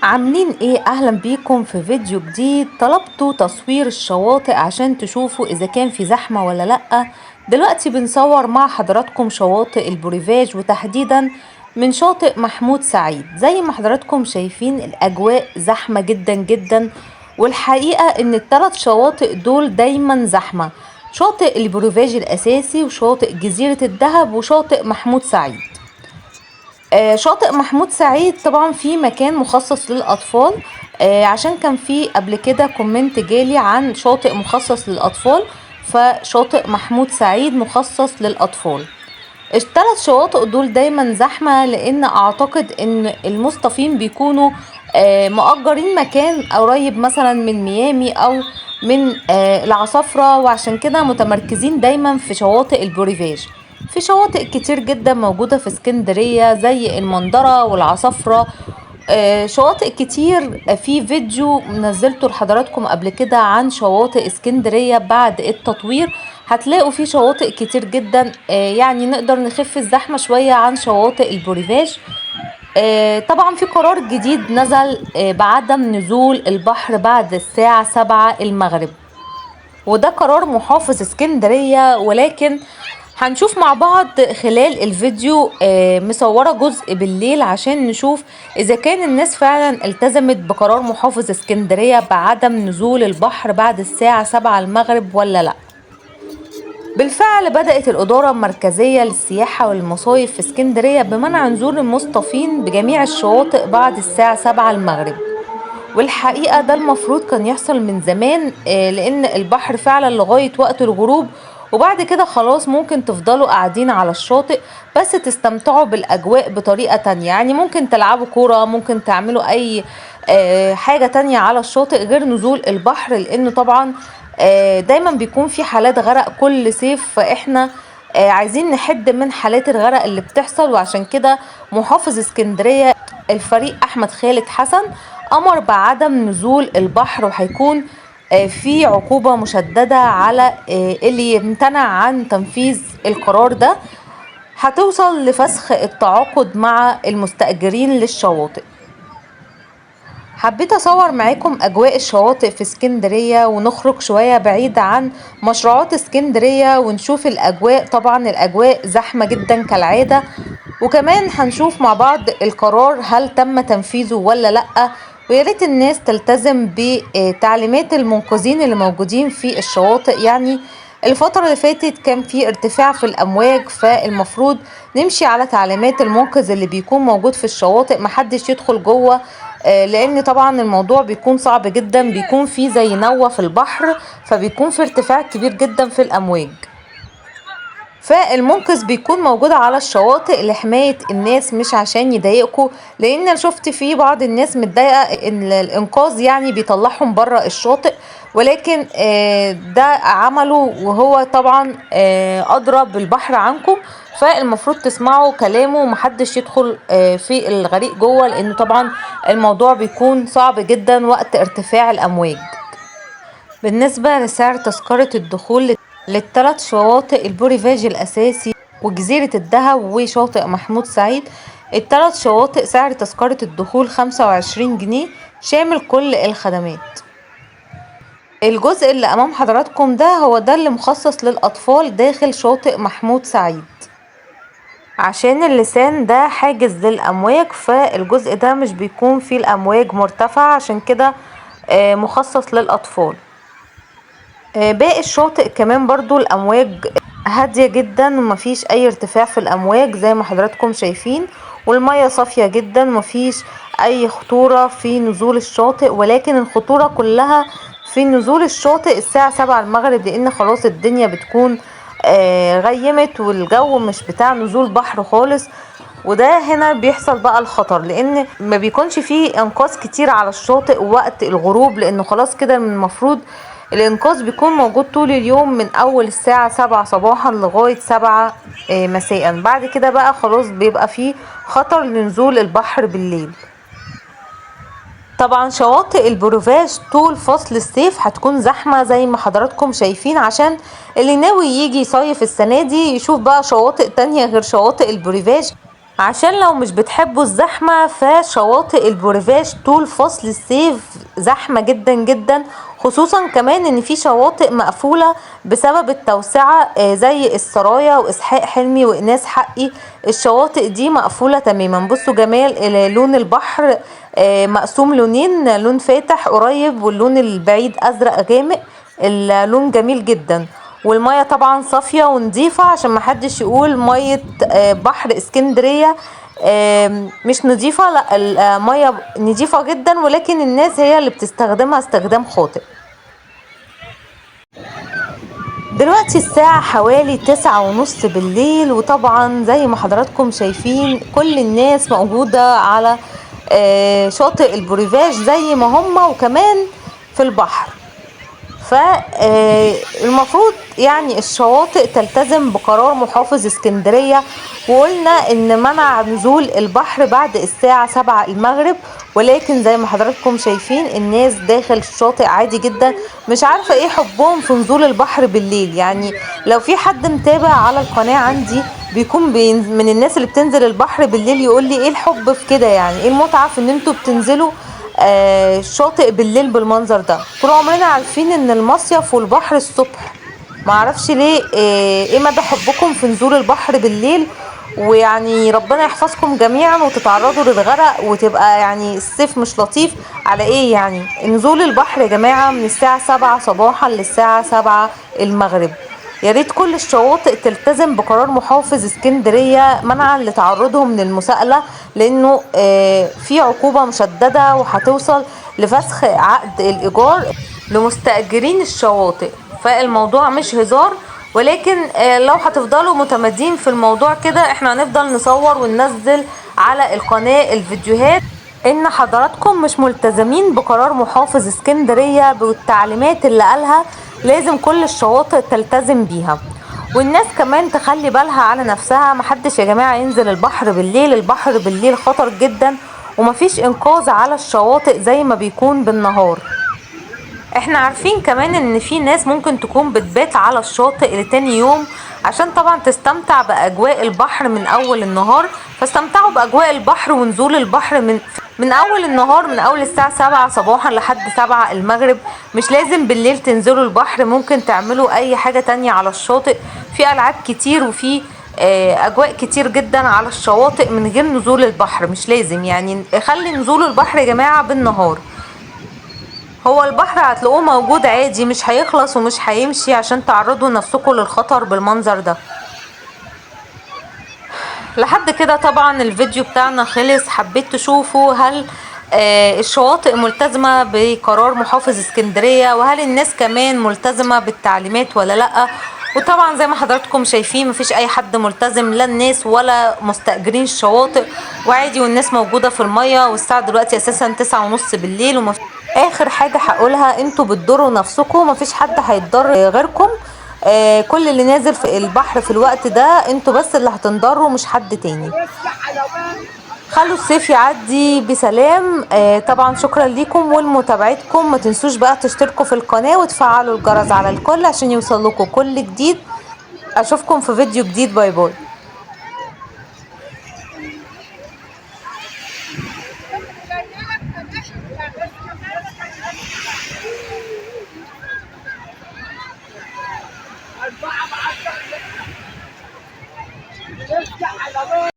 عاملين ايه؟ اهلا بيكم في فيديو جديد. طلبتوا تصوير الشواطئ عشان تشوفوا اذا كان في زحمة ولا لأ. دلوقتي بنصور مع حضراتكم شواطئ البوريفاج، وتحديدا من شاطئ محمود سعيد. زي ما حضراتكم شايفين الاجواء زحمة جدا جدا، والحقيقة ان الثلاث شواطئ دول دايما زحمة: شاطئ البوريفاج الاساسي، وشاطئ جزيرة الدهب، وشاطئ محمود سعيد. شاطئ محمود سعيد طبعا في مكان مخصص للأطفال، عشان كان في قبل كده كومنت جالي عن شاطئ مخصص للأطفال، فشاطئ محمود سعيد مخصص للأطفال. الثلاث شواطئ دول دايما زحمة، لأن أعتقد إن المصطفين بيكونوا مؤجرين مكان قريب مثلا من ميامي أو من العصافرة، وعشان كده متمركزين دايما في شواطئ البوريفاج. في شواطئ كتير جدا موجودة في اسكندرية زي المندرة والعصافرة. شواطئ كتير. في فيديو نزلته لحضراتكم قبل كده عن شواطئ اسكندرية بعد التطوير، هتلاقوا فيه شواطئ كتير جدا. يعني نقدر نخف الزحمة شوية عن شواطئ البوريفاج. طبعا في قرار جديد نزل بعدم نزول البحر بعد الساعة 7 المغرب، وده قرار محافظ اسكندرية. ولكن هنشوف مع بعض خلال الفيديو مصورة جزء بالليل عشان نشوف إذا كان الناس فعلا التزمت بقرار محافظ اسكندرية بعدم نزول البحر بعد الساعة 7 المغرب ولا لأ. بالفعل بدأت الإدارة المركزية للسياحة والمصايف في اسكندرية بمنع نزول المصطفين بجميع الشواطئ بعد الساعة 7 المغرب. والحقيقة ده المفروض كان يحصل من زمان، لأن البحر فعلا لغاية وقت الغروب، وبعد كده خلاص ممكن تفضلوا قاعدين على الشاطئ بس تستمتعوا بالأجواء بطريقة تانية. يعني ممكن تلعبوا كورة، ممكن تعملوا أي حاجة تانية على الشاطئ غير نزول البحر، لأنه طبعا دايما بيكون في حالات غرق كل صيف، فإحنا عايزين نحد من حالات الغرق اللي بتحصل. وعشان كده محافظ اسكندرية الفريق أحمد خالد حسن أمر بعدم نزول البحر، وهيكون في عقوبة مشددة على اللي يمتنع عن تنفيذ القرار ده. هتوصل لفسخ التعاقد مع المستأجرين للشواطئ. حبيت أصور معاكم أجواء الشواطئ في اسكندرية، ونخرج شوية بعيد عن مشروعات اسكندرية ونشوف الأجواء. طبعا الأجواء زحمة جدا كالعادة، وكمان هنشوف مع بعض القرار هل تم تنفيذه ولا لأ. وياريت الناس تلتزم بتعليمات المنقذين اللي موجودين في الشواطئ. يعني الفترة اللي فاتت كان في ارتفاع في الأمواج، فالمفروض نمشي على تعليمات المنقذ اللي بيكون موجود في الشواطئ، محدش يدخل جوه، لأن طبعا الموضوع بيكون صعب جدا، بيكون في زي نوة في البحر، فبيكون في ارتفاع كبير جدا في الأمواج. فالمنقذ بيكون موجود على الشواطئ لحماية الناس، مش عشان يضايقكوا، لان انا شفت في بعض الناس متضايقة ان الانقاذ يعني بيطلعهم بره الشاطئ، ولكن ده عمله وهو طبعا ادرى بالبحر عنكم، فالمفروض تسمعوا كلامه ومحدش يدخل في الغريق جوه، لانه طبعا الموضوع بيكون صعب جدا وقت ارتفاع الامواج. بالنسبة لسعر تذكرة الدخول للثلاث شواطئ البوريفاج الأساسي وجزيرة الدهب وشاطئ محمود سعيد، الثلاث شواطئ سعر تذكرة الدخول 25 جنيه شامل كل الخدمات. الجزء اللي أمام حضراتكم ده هو ده اللي مخصص للأطفال داخل شاطئ محمود سعيد، عشان اللسان ده حاجز للأمواج، فالجزء ده مش بيكون فيه الأمواج مرتفعة، عشان كده مخصص للأطفال. باقي الشاطئ كمان برضو الأمواج هادية جدا، ومفيش أي ارتفاع في الأمواج زي ما حضراتكم شايفين، والمية صافية جدا، مفيش أي خطورة في نزول الشاطئ. ولكن الخطورة كلها في نزول الشاطئ الساعة 7 المغرب، لأن خلاص الدنيا بتكون غيمت والجو مش بتاع نزول بحر خالص، وده هنا بيحصل بقى الخطر، لان ما بيكونش فيه انقاذ كتير على الشاطئ وقت الغروب، لانه خلاص كده من المفروض الانقاذ بيكون موجود طول اليوم من اول الساعة 7 صباحا لغاية 7 مساء. بعد كده بقى خلاص بيبقى فيه خطر لنزول البحر بالليل. طبعا شواطئ البروفاج طول فصل الصيف هتكون زحمة زي ما حضراتكم شايفين، عشان اللي ناوي يجي يصيف السنة دي يشوف بقى شواطئ تانية غير شواطئ البروفاج، عشان لو مش بتحبوا الزحمة، فشواطئ البوريفاج طول فصل الصيف زحمة جدا جدا، خصوصا كمان ان في شواطئ مقفولة بسبب التوسعة، زي السرايا واسحاق حلمي وإناس حقي. الشواطئ دي مقفولة تماما. بصوا جمال لون البحر، مقسوم لونين، لون فاتح قريب واللون البعيد ازرق غامق. اللون جميل جدا، والمية طبعا صافية ونضيفة، عشان محدش يقول مية بحر اسكندرية مش نضيفة. لا، المية نضيفة جدا، ولكن الناس هي اللي بتستخدمها استخدام خاطئ. دلوقتي الساعة حوالي 9:30 بالليل، وطبعا زي ما حضراتكم شايفين كل الناس موجودة على شاطئ البوريفاج زي ما هما، وكمان في البحر. فالمفروض يعني الشواطئ تلتزم بقرار محافظ اسكندرية، وقلنا ان منع نزول البحر بعد الساعة 7 المغرب، ولكن زي ما حضراتكم شايفين الناس داخل الشاطئ عادي جدا. مش عارفة ايه حبهم في نزول البحر بالليل. يعني لو في حد متابع على القناة عندي بيكون من الناس اللي بتنزل البحر بالليل، يقول لي ايه الحب في كده، يعني ايه المتعة في ان انتوا بتنزلوا الشاطئ بالليل بالمنظر ده. طول عمرنا عارفين ان المصيف والبحر الصبح، معرفش ليه ايه مدى حبكم في نزول البحر بالليل. ويعني ربنا يحفظكم جميعا وتتعرضوا للغرق وتبقى يعني الصيف مش لطيف على ايه. يعني نزول البحر يا جماعة من الساعة 7 صباحا للساعة 7 المغرب. يا ريت كل الشواطئ تلتزم بقرار محافظ اسكندرية منعا لتعرضهم للمساءلة، لانه في عقوبة مشددة وهتوصل لفسخ عقد الايجار لمستأجرين الشواطئ. فالموضوع مش هزار، ولكن لو هتفضلوا متمادين في الموضوع كده، احنا هنفضل نصور وننزل على القناة الفيديوهات ان حضراتكم مش ملتزمين بقرار محافظ اسكندرية بالتعليمات اللي قالها لازم كل الشواطئ تلتزم بيها. والناس كمان تخلي بالها على نفسها، محدش يا جماعة ينزل البحر بالليل. البحر بالليل خطر جدا، ومفيش انقاذ على الشواطئ زي ما بيكون بالنهار. احنا عارفين كمان ان في ناس ممكن تكون بتبات على الشاطئ لتاني يوم، عشان طبعا تستمتع باجواء البحر من اول النهار. فاستمتعوا باجواء البحر ونزول البحر من اول النهار، من اول الساعة 7 صباحا لحد 7 المغرب. مش لازم بالليل تنزلوا البحر، ممكن تعملوا اي حاجة تانية على الشاطئ. في العاب كتير وفي اجواء كتير جدا على الشواطئ من غير نزول البحر. مش لازم يعني، خلي نزول البحر يا جماعة بالنهار. هو البحر هتلاقوه موجود عادي، مش هيخلص ومش هيمشي عشان تعرضوا نفسكم للخطر بالمنظر ده. لحد كده طبعا الفيديو بتاعنا خلص. حبيت تشوفوا هل الشواطئ ملتزمة بقرار محافظ اسكندرية، وهل الناس كمان ملتزمة بالتعليمات ولا لأ. وطبعا زي ما حضراتكم شايفين مفيش اي حد ملتزم، لا الناس ولا مستأجرين الشواطئ، وعادي والناس موجودة في المية. والساعة دلوقتي اساسا 9:30 بالليل. اخر حاجة هقولها، انتوا بتضروا نفسكم، مفيش حد هيتضر غيركم. كل اللي نازل في البحر في الوقت ده انتوا بس اللي هتنضروا، مش حد تاني. خلوا الصيف يعدي بسلام. طبعا شكرا ليكم ولمتابعتكم. ما تنسوش بقى تشتركوا في القناة وتفعلوا الجرس على الكل عشان يوصل لكم كل جديد. اشوفكم في فيديو جديد. باي باي.